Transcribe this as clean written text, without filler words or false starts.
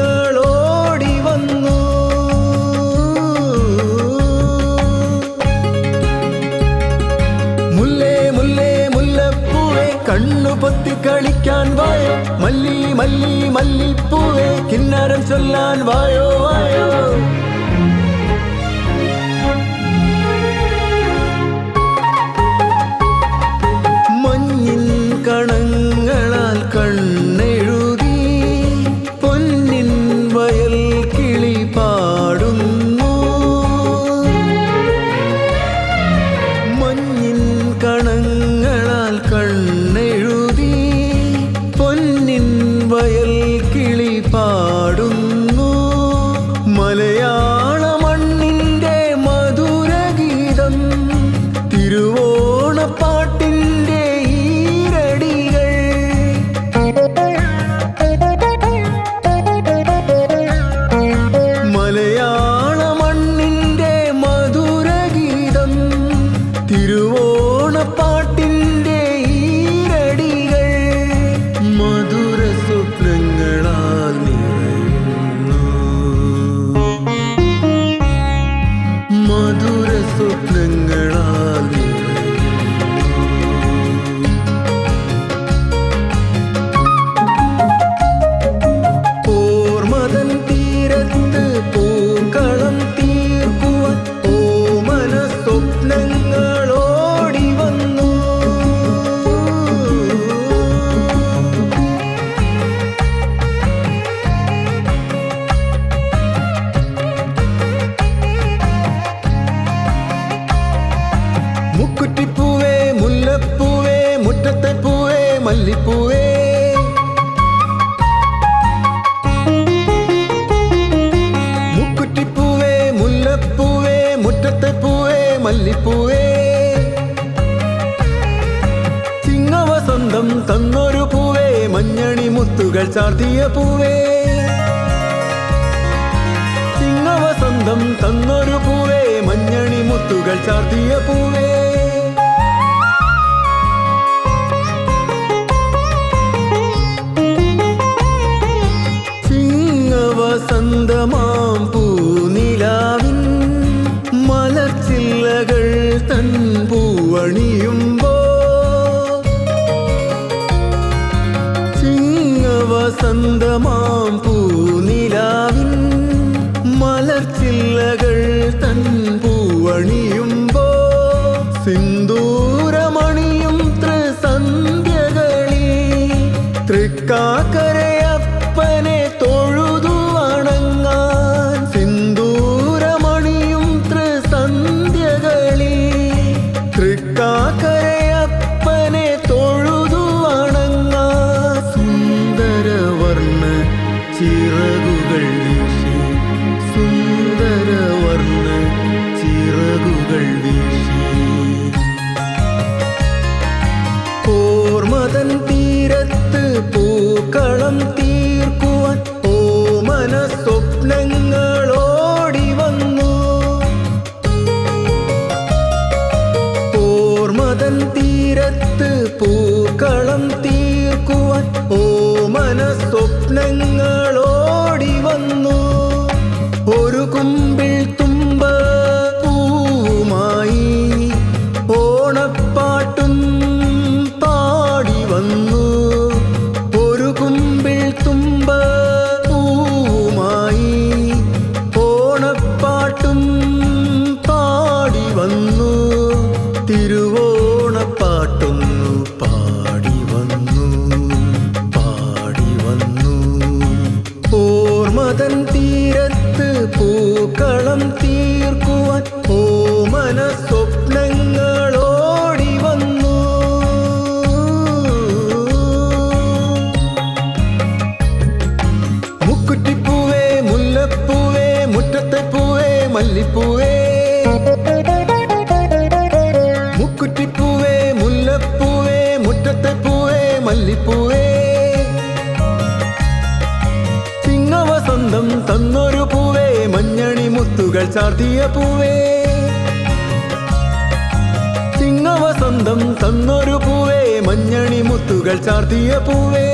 സ്വപ്നങ്ങളോടി വന്നു. മുല്ലേ മുല്ലേ മുല്ലപ്പൂവേ കണ്ണു പൊത്തി കളിക്കാൻ വായോ, മല്ലി മല്ലി മല്ലിപ്പൂവേ കിന്നാരം ചൊല്ലാൻ വായോ വായോ. മഞ്ഞിൻ കണങ്ങളാൽ കണ്ണെഴുതി പൊന്നിൻ വയൽ കിളി പാടുന്നു. മഞ്ഞിൻ കണങ്ങളാൽ കണ്ണെഴുതി പൊന്നിൻ വയൽ കിളി പാടുന്നു. മലയാള മണ്ണിന്റെ മധുരഗീതം തിരുവോണപ്പാട്ടിന്റെ ഈരടികൾ. മലയാള മണ്ണിന്റെ മധുരഗീതം തിരുവോണപ്പാട്ടിന്റെ ഈരടികൾ. മധുര സ്വപ്നങ്ങളാൽ നിറയുന്നു, മധുര സ്വപ്നങ്ങളാൽ ഓർമ്മതൻ തീരത്ത് പൂക്കളം തീർക്കുവാൻ ഓമന സ്വപ്നങ്ങളോടി വന്നു. മുക്കുറ്റിപ്പൂവേ മുല്ലപ്പൂവേ മുറ്റത്തെ പൂവേ മല്ലിപ്പൂവേ. മുക്കുറ്റിപ്പൂവേ മുല്ലപ്പൂവേ മുറ്റത്തെ പൂവേ മല്ലിപ്പൂവേ. ചിങ്ങവസന്തം തന്നൊരു പൂവേ മഞ്ഞണി മുത്തുകൾ ചാർത്തിയ പൂവേ. ചിങ്ങവസന്തം തന്നൊരു പൂവേ മഞ്ഞണി മുത്തുകൾ ചാർത്തിയ പൂവേ. ചിങ്ങവസന്തമാം പൂനിലാവിൻ മലർച്ചില്ലകൾ തൻ പൂവണിയുമ്പോ. ചിങ്ങവസന്തമാം പൂനിലാവിൻ മലർച്ചില്ലകൾ തൻ പൂവണിയുമ്പോ. സിന്ദൂരമണിയും ത്രിസന്ധ്യകളിൽ തൃക്കാക്കരയപ്പനെ തൊഴുതു വണങ്ങാൻ. സിന്ദൂരമണിയും ത്രിസന്ധ്യകളിൽ തൃക്കാക്കരയപ്പനെ തൊഴുതു വണങ്ങാൻ. സുന്ദരവർണ്ണ ചിറകുകൾ വീശി, സുന്ദരവർണ്ണ ചിറകുകൾ വീശി. ഓർമ്മതൻ തീരത്ത് പൂക്കളം തീർക്കുവാൻ ഓമന സ്വപ്നങ്ങളോടി വന്നു. ഓർമ്മതൻ തീരത്ത് പൂക്കളം തീർക്കുവാൻ ഓമന സ്വപ്നങ്ങളോടി വന്നു. ഒരു കുമ്പിൾ തുമ്പ പൂവുമായി ഓണപ്പാട്ടും പാടി വന്നു. ഒരു കുമ്പിൾ തുമ്പ പൂവുമായി ഓണപ്പാട്ടും പാടി വന്നു. തിരുവോണപ്പാട്ടൊന്നു പാടി വന്നു, പാടി വന്നു. ഓർമ്മതൻ തീരത്ത് പൂക്കളം തീർക്കുവാൻ ഓമന സ്വപ്നങ്ങളോടി വന്നു. മുക്കുറ്റിപ്പൂവേ മുല്ലപ്പൂവേ മുറ്റത്തെ പൂവേ മല്ലിപ്പൂവേ. മുക്കുറ്റിപ്പൂവേ മുല്ലപ്പൂവേ മുറ്റത്തെ പൂവേ മല്ലിപ്പൂവേ. ചിങ്ങവസന്തം തന്നൊരു പൂവേ മഞ്ഞണി മുത്തുകൾ ചാർത്തിയ പൂവേ. ചിങ്ങവസന്തം തന്നൊരു പൂവേ മഞ്ഞണി മുത്തുകൾ ചാർത്തിയ പൂവേ.